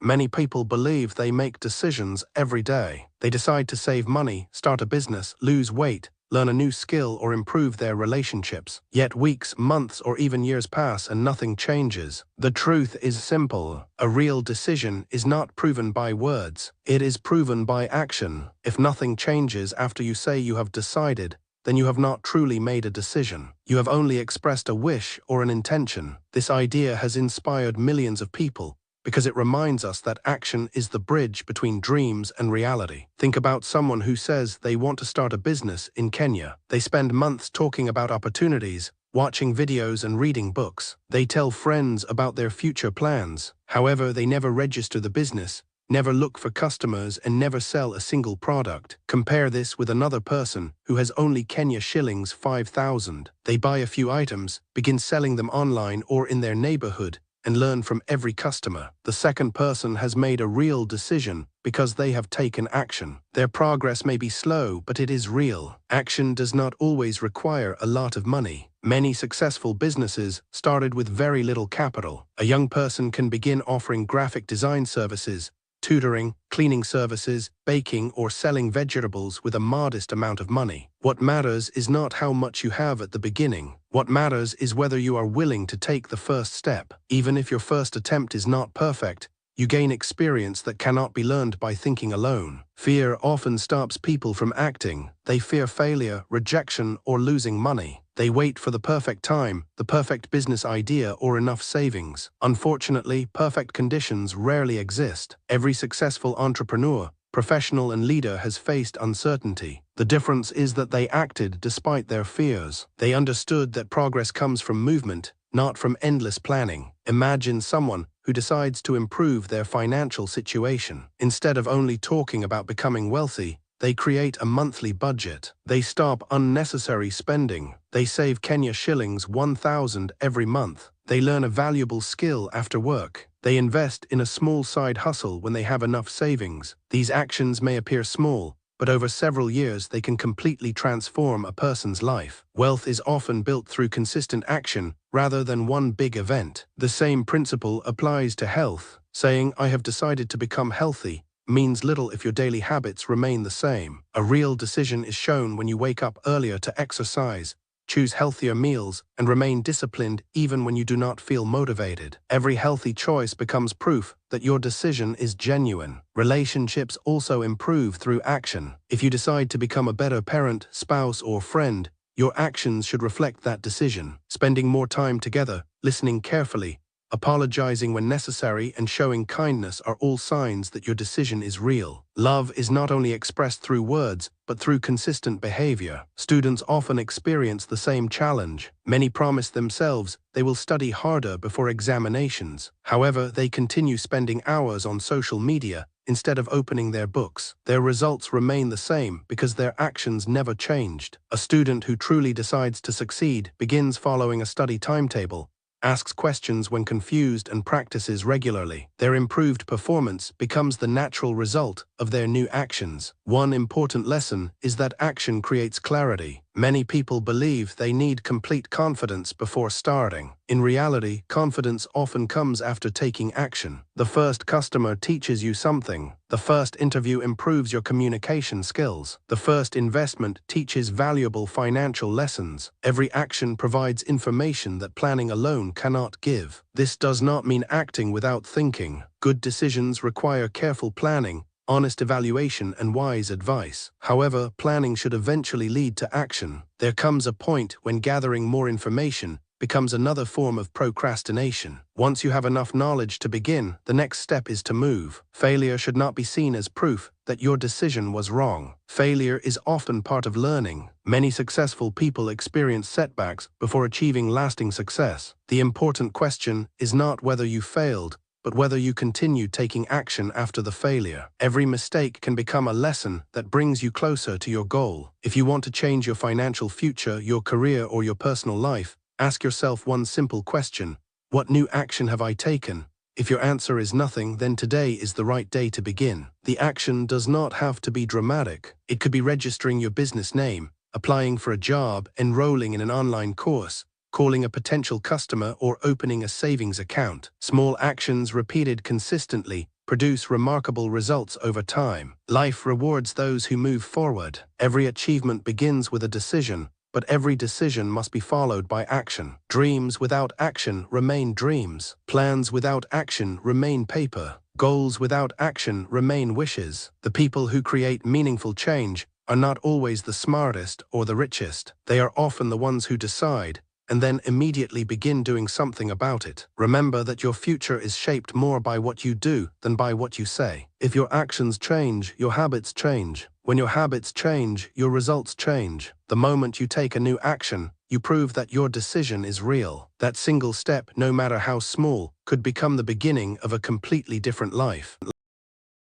Many people believe they make decisions every day. They decide to save money, start a business, lose weight, learn a new skill, or improve their relationships. Yet weeks, months, or even years pass and nothing changes. The truth is simple. A real decision is not proven by words. It is proven by action. If nothing changes after you say you have decided, then you have not truly made a decision. You have only expressed a wish or an intention. This idea has inspired millions of people because it reminds us that action is the bridge between dreams and reality. Think about someone who says they want to start a business in Kenya. They spend months talking about opportunities, watching videos and reading books. They tell friends about their future plans. However, they never register the business, never look for customers, and never sell a single product. Compare this with another person who has only Kenya shillings 5,000. They buy a few items, begin selling them online or in their neighborhood, and learn from every customer. The second person has made a real decision because they have taken action. Their progress may be slow, but it is real. Action does not always require a lot of money. Many successful businesses started with very little capital. A young person can begin offering graphic design services, tutoring, cleaning services, baking, or selling vegetables with a modest amount of money. What matters is not how much you have at the beginning. What matters is whether you are willing to take the first step. Even if your first attempt is not perfect, you gain experience that cannot be learned by thinking alone. Fear often stops people from acting. They fear failure, rejection, or losing money. They wait for the perfect time, the perfect business idea, or enough savings. Unfortunately, perfect conditions rarely exist. Every successful entrepreneur, professional, and leader has faced uncertainty. The difference is that they acted despite their fears. They understood that progress comes from movement, not from endless planning. Imagine someone who decides to improve their financial situation. Instead of only talking about becoming wealthy, they create a monthly budget. They stop unnecessary spending. They save Kenya shillings 1,000 every month. They learn a valuable skill after work. They invest in a small side hustle when they have enough savings. These actions may appear small, but over several years they can completely transform a person's life. Wealth is often built through consistent action rather than one big event. The same principle applies to health. Saying, "I have decided to become healthy," means little if your daily habits remain the same. A real decision is shown when you wake up earlier to exercise, choose healthier meals, and remain disciplined even when you do not feel motivated. Every healthy choice becomes proof that your decision is genuine. Relationships also improve through action. If you decide to become a better parent, spouse, or friend, your actions should reflect that decision. Spending more time together, listening carefully, apologizing when necessary, and showing kindness are all signs that your decision is real. Love is not only expressed through words, but through consistent behavior. Students often experience the same challenge. Many promise themselves they will study harder before examinations. However, they continue spending hours on social media instead of opening their books. Their results remain the same because their actions never changed. A student who truly decides to succeed begins following a study timetable, asks questions when confused, and practices regularly. Their improved performance becomes the natural result of their new actions. One important lesson is that action creates clarity. Many people believe they need complete confidence before starting. In reality, confidence often comes after taking action. The first customer teaches you something. The first interview improves your communication skills. The first investment teaches valuable financial lessons. Every action provides information that planning alone cannot give. This does not mean acting without thinking. Good decisions require careful planning, honest evaluation, and wise advice. However, planning should eventually lead to action. There comes a point when gathering more information becomes another form of procrastination. Once you have enough knowledge to begin, the next step is to move. Failure should not be seen as proof that your decision was wrong. Failure is often part of learning. Many successful people experience setbacks before achieving lasting success. The important question is not whether you failed, but whether you continue taking action after the failure. Every mistake can become a lesson that brings you closer to your goal. If you want to change your financial future, your career, or your personal life, ask yourself one simple question: what new action have I taken? If your answer is nothing, then today is the right day to begin. The action does not have to be dramatic. It could be registering your business name, applying for a job, enrolling in an online course, calling a potential customer, or opening a savings account. Small actions repeated consistently produce remarkable results over time. Life rewards those who move forward. Every achievement begins with a decision, but every decision must be followed by action. Dreams without action remain dreams. Plans without action remain paper. Goals without action remain wishes. The people who create meaningful change are not always the smartest or the richest. They are often the ones who decide and then immediately begin doing something about it. Remember that your future is shaped more by what you do than by what you say. If your actions change, your habits change. When your habits change, your results change. The moment you take a new action, you prove that your decision is real. That single step, no matter how small, could become the beginning of a completely different life.